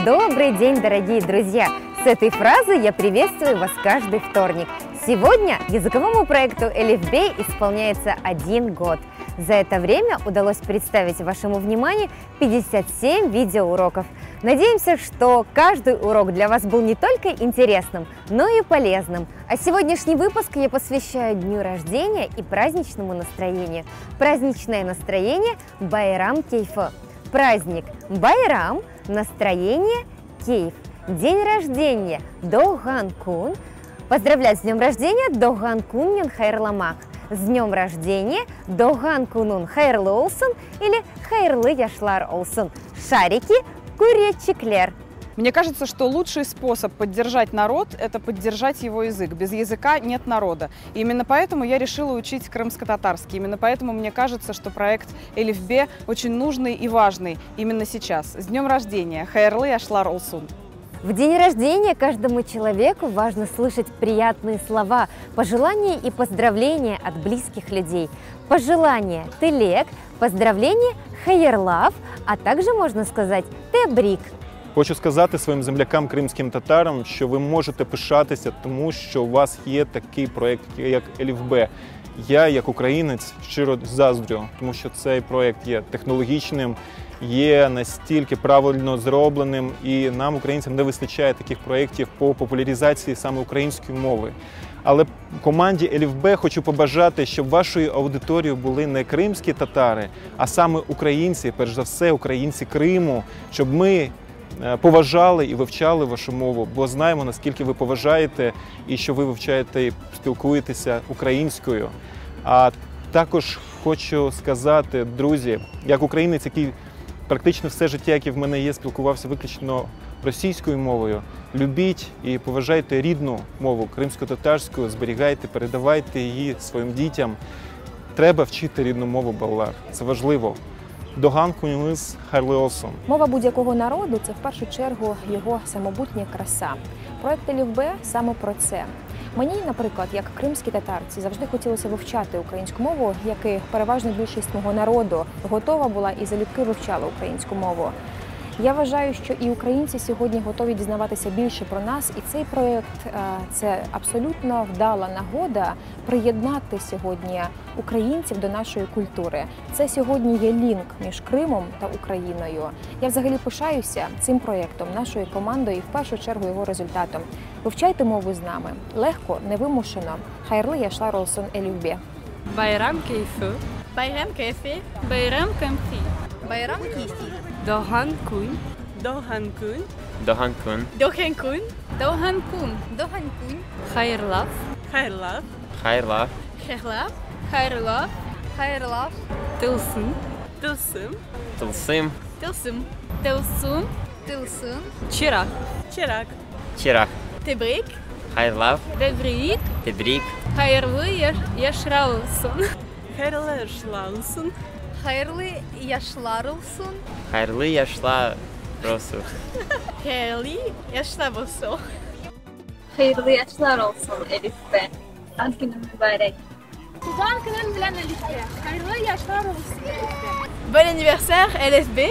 Добрый день, дорогие друзья! С этой фразы я приветствую вас каждый вторник. Сегодня языковому проекту Elifbe исполняется 1 год. За это время удалось представить вашему вниманию 57 видеоуроков. Надеемся, что каждый урок для вас был не только интересным, но и полезным. А сегодняшний выпуск я посвящаю Дню рождения и праздничному настроению. Праздничное настроение – Байрам Кейфа. Праздник – Байрам, настроение – Кейф. День рождения – Доган Кун. Поздравлять с днем рождения – Доган Куннин Хайрламах. С днем рождения – Доган Кунун Хайрлы Олсун или Хайрлы Яшлар Олсун. Шарики Куречиклер. Мне кажется, что лучший способ поддержать народ – это поддержать его язык. Без языка нет народа. И именно поэтому я решила учить крымско-татарский. Именно поэтому мне кажется, что проект Elifbe очень нужный и важный именно сейчас. С днем рождения! Хайрлы Яшлар Олсун. В день рождения каждому человеку важно слышать приятные слова, пожелания и поздравления от близких людей. Пожелания – телек, поздравления – хайерлав, а также можна сказати тебрік. Хочу сказати своїм землякам, кримським татарам, що ви можете пишатися тому, що у вас є такий проєкт, як Elifbe. Я, як українець, щиро заздрю, тому що цей проєкт є технологічним, є настільки правильно зробленим, і нам, українцям, не вистачає таких проєктів по популяризації саме української мови. Але команді Elifbe хочу побажати, щоб вашою аудиторією були не кримські татари, а саме українці, перш за все, українці Криму, щоб ми поважали і вивчали вашу мову, бо знаємо, наскільки ви поважаєте і що ви вивчаєте і спілкуєтеся українською. А також хочу сказати, друзі, як українець, який практично все життя, яке в мене є, спілкувався виключно російською мовою, любіть і поважайте рідну мову, кримсько-татарську, зберігайте, передавайте її своїм дітям. Треба вчити рідну мову балар, це важливо. Доган Кунюнис Хайрлы Олсун. Мова будь-якого народу – це в першу чергу його самобутня краса. Проект Elifbe саме про це. Мені, наприклад, як кримській татарці, завжди хотілося вивчати українську мову, як і переважна більшість мого народу готова була і залюбки вивчала українську мову. Я вважаю, що і українці сьогодні готові дізнаватися більше про нас, і цей проєкт – це абсолютно вдала нагода приєднати сьогодні українців до нашої культури. Це сьогодні є лінк між Кримом та Україною. Я взагалі пишаюся цим проєктом, нашою командою і в першу чергу його результатом. Вивчайте мову з нами. Легко, невимушено. Хайрлы Яшлар Олсун Elifbe. Байрам Кейфи. Байрам Кейфи. Байрам Камфи. Байрам Кейфи. Доган Кун. Доган Кун. Доган Кун. Доган Кун. Доган Кун. Доган Кун. Хайрлав. Хайрлав. Хайрлав. Хайрлав. Хайрлав. Хайрлав. Тылсым. Тылсым. Тылсым. Тылсым. Тылсым. Тылсым. Чирак. Чирак. Чирак. Тебрик. Хайрлав. Тебрик. Тедрик. Хайрлы Яшларулсун. Хайрлы Яшларулсун. Хайрлы Яшларулсун. Хайрлы Яшларулсун. Хайрлы Яшларулсун. Hayırlı yaşlar olsun Elifbe. Doğum günün mübarek. Doğum günün bilen Elifbe. Hayırlı yaşlar olsun Elifbe. Bon anniversaire Elifbe.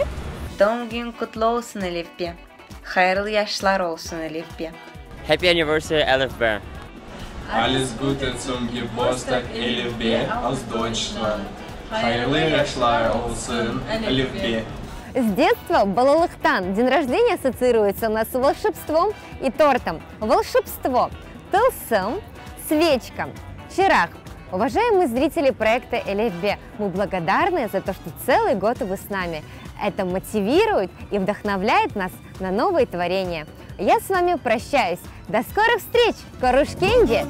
Doğum gün kutlu olsun Elifbe. Hayırlı yaşlar olsun Elifbe. Happy anniversary Elifbe. Alles Gute zum Geburtstag Elifbe aus Deutschland. Hayırlı yaşlar olsun Elifbe. С детства Балалыхтан, день рождения, ассоциируется у нас с волшебством и тортом. Волшебство, тылсым, свечка, чирак. Уважаемые зрители проекта Elifbe, мы благодарны за то, что целый год вы с нами. Это мотивирует и вдохновляет нас на новые творения. Я с вами прощаюсь. До скорых встреч! Корушкенди!